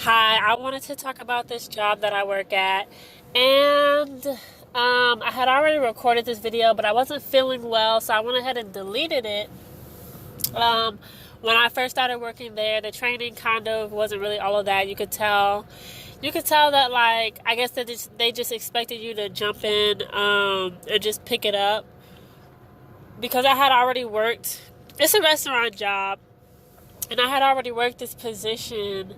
Hi, I wanted to talk about this job that I work at. And I had already recorded this video, but I wasn't feeling well, so I went ahead and deleted it. Um, when I first started working there, the training kind of wasn't really all of that. You could tell that, like, I guess that they just expected you to jump in and just pick it up because I had already worked. It's a restaurant job, and I had already worked this position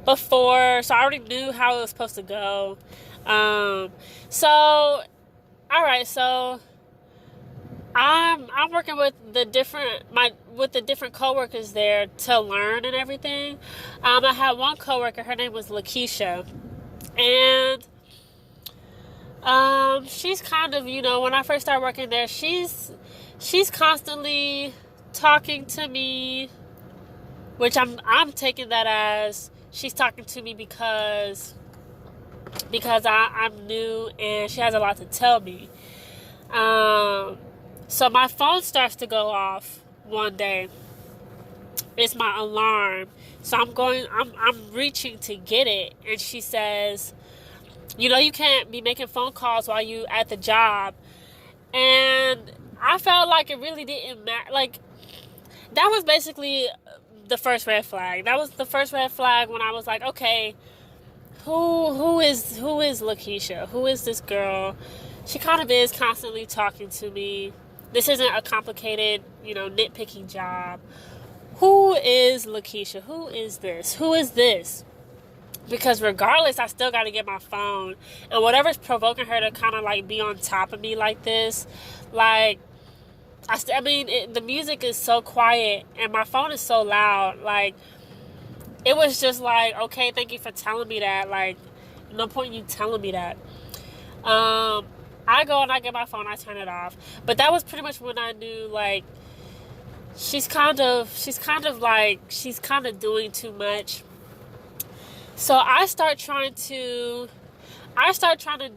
before, so I already knew how it was supposed to go. Um, so all right, so I'm working with the different coworkers there to learn and everything. I had one coworker, her name was Lakeisha, and she's kind of, when I first started working there, she's constantly talking to me, which I'm taking that as she's talking to me because I'm new and she has a lot to tell me. So my phone starts to go off one day. It's my alarm. So I'm reaching to get it, and she says, you can't be making phone calls while you at the job. And I felt like it really didn't matter. Like, that was basically the first red flag. That was the first red flag when I was like, okay, who is Lakeisha? Who is this girl? She kind of is constantly talking to me. This isn't a complicated, nitpicking job. Who is Lakeisha? Who is this? Who is this? Because regardless, I still got to get my phone. And whatever's provoking her to kind of like be on top of me like this, like, the music is so quiet and my phone is so loud. Like, it was just like, okay, thank you for telling me that. Like, no point in you telling me that. I go and I get my phone, I turn it off. But that was pretty much when I knew, like, she's kind of doing too much. So I start trying to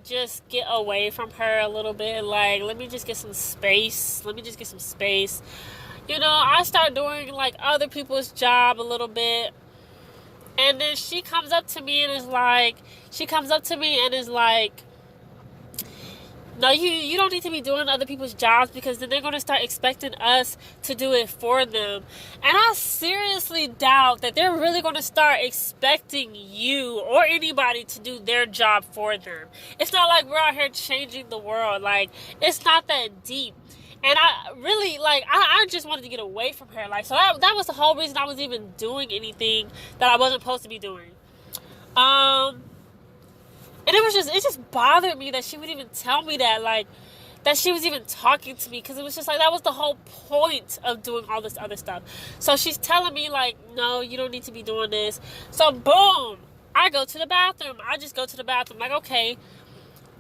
just get away from her a little bit. Like, let me just get some space. I start doing like other people's job a little bit. And then she comes up to me and is like, no, you don't need to be doing other people's jobs, because then they're going to start expecting us to do it for them. And I seriously doubt that they're really going to start expecting you or anybody to do their job for them. It's not like we're out here changing the world. Like, it's not that deep. And I really, like, I just wanted to get away from her. Like, so that was the whole reason I was even doing anything that I wasn't supposed to be doing. And it just bothered me that she would even tell me that, like, that she was even talking to me, because it was just like, that was the whole point of doing all this other stuff. So she's telling me, like, no, you don't need to be doing this. So boom, I go to the bathroom. I just go to the bathroom. Like, okay,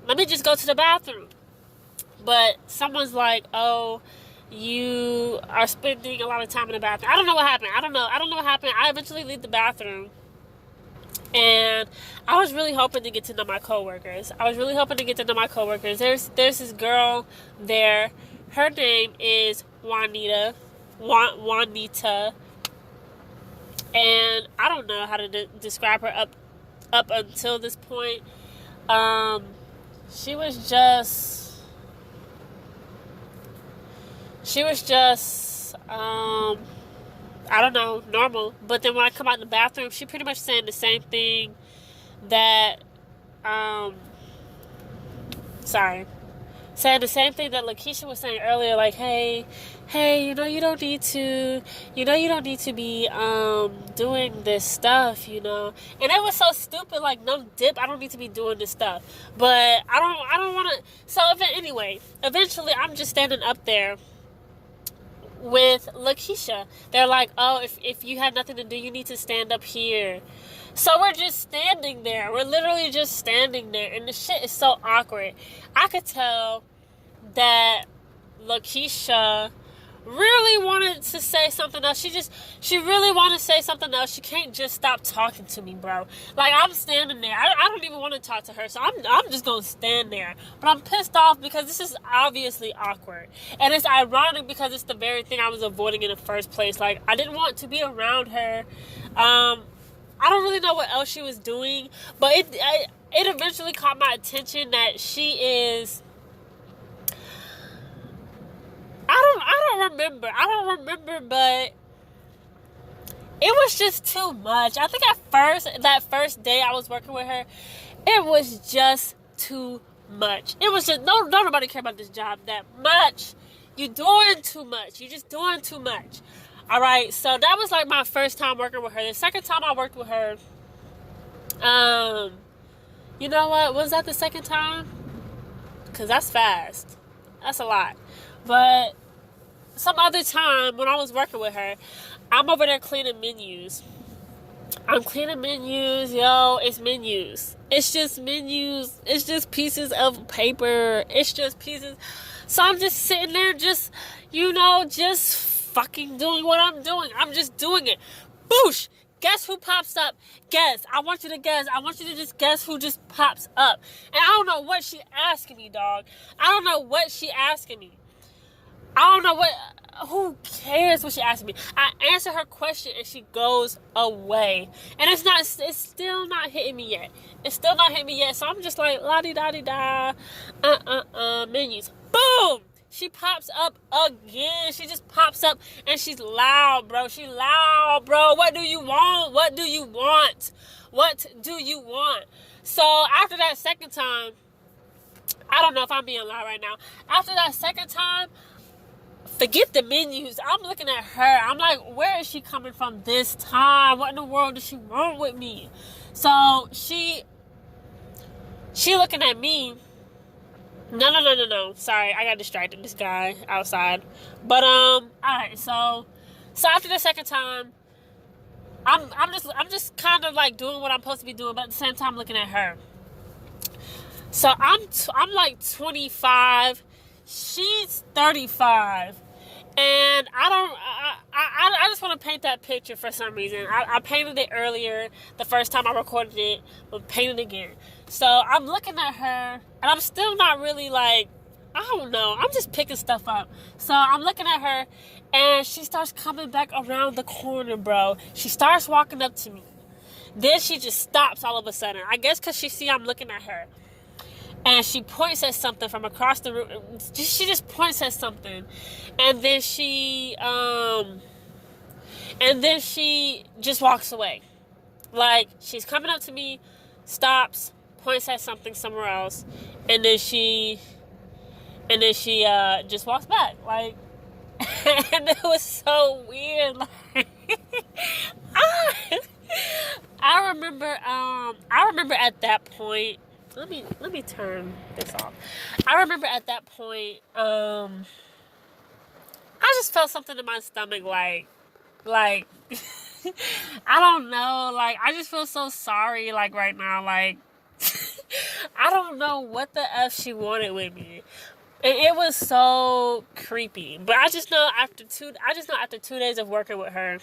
let me just go to the bathroom. But someone's like, oh, you are spending a lot of time in the bathroom. I don't know what happened. I don't know what happened. I eventually leave the bathroom. And I was really hoping to get to know my coworkers. There's this girl there. Her name is Juanita. And I don't know how to describe her up until this point. She was just I don't know, normal. But then when I come out in the bathroom, she pretty much saying the same thing that, saying the same thing that Lakeisha was saying earlier. Like, hey, you don't need to, be, doing this stuff, And it was so stupid. Like, no dip, I don't need to be doing this stuff. But I don't want to. So anyway, eventually I'm just standing up there with Lakeisha. They're like, oh, if you had nothing to do, you need to stand up here. So we're just standing there. We're literally just standing there. And the shit is so awkward. I could tell that Lakeisha really wanted to say something else. She really wanted to say something else. She can't just stop talking to me, bro. Like, I'm standing there. I don't even want to talk to her, so I'm just gonna stand there. But I'm pissed off because this is obviously awkward. And it's ironic because it's the very thing I was avoiding in the first place. Like, I didn't want to be around her. I don't really know what else she was doing, but it eventually caught my attention that she is. I don't remember, but it was just too much. I think that first day I was working with her, it was just too much. It was just don't nobody care about this job that much. You're doing too much. You're just doing too much. All right, so that was like my first time working with her. The second time I worked with her, you know what? Was that the second time? Because that's fast. That's a lot. But some other time when I was working with her, I'm over there cleaning menus. I'm cleaning menus, yo. It's menus. It's just menus. It's just pieces of paper. It's just pieces. So I'm just sitting there just fucking doing what I'm doing. I'm just doing it. Boosh! Guess who pops up? Guess. I want you to guess. I want you to just guess who just pops up. And I don't know what she asking me, dog. I don't know what she asking me. I don't know what. Who cares what she asking me? I answer her question and she goes away. And it's still not hitting me yet. It's still not hitting me yet. So I'm just like, la-di-da-di-da. Menus. Boom! She pops up again. She just pops up and she's loud, bro. She loud, bro. What do you want? What do you want? What do you want? So after that second time, I don't know if I'm being loud right now. After that second time, forget the menus. I'm looking at her. I'm like, where is she coming from this time? What in the world does she want with me? So she looking at me. No. Sorry, I got distracted. This guy outside. But alright, so after the second time, I'm just kind of like doing what I'm supposed to be doing, but at the same time looking at her. So I'm like 25. She's 35. And I just want to paint that picture for some reason. I painted it earlier, the first time I recorded it, but paint it again. So I'm looking at her, and I'm still not really like, I don't know. I'm just picking stuff up. So I'm looking at her, and she starts coming back around the corner, bro. She starts walking up to me. Then she just stops all of a sudden. I guess because she see I'm looking at her. And she points at something from across the room. She just points at something. And then she just walks away. Like, she's coming up to me, stops, points at something somewhere else, and then she just walks back. Like, and it was so weird. Like, I remember at that point. Let me turn this off. I remember at that point, I just felt something in my stomach, like, I don't know, like, I just feel so sorry, like, right now, like, I don't know what the F she wanted with me. It was so creepy. But I just know after 2 days of working with her,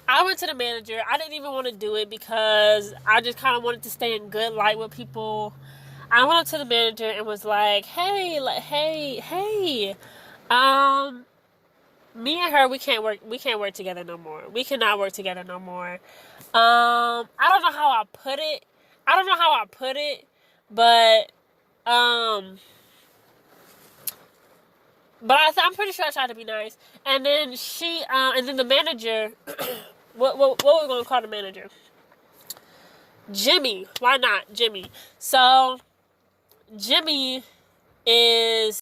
I went to the manager. I didn't even want to do it because I just kind of wanted to stay in good light with people. I went up to the manager and was like, hey, me and her, we can't work together no more. We cannot work together no more. I don't know how I put it, but I'm pretty sure I tried to be nice. And then and then the manager, what we gonna call the manager? Jimmy. Why not Jimmy? So Jimmy is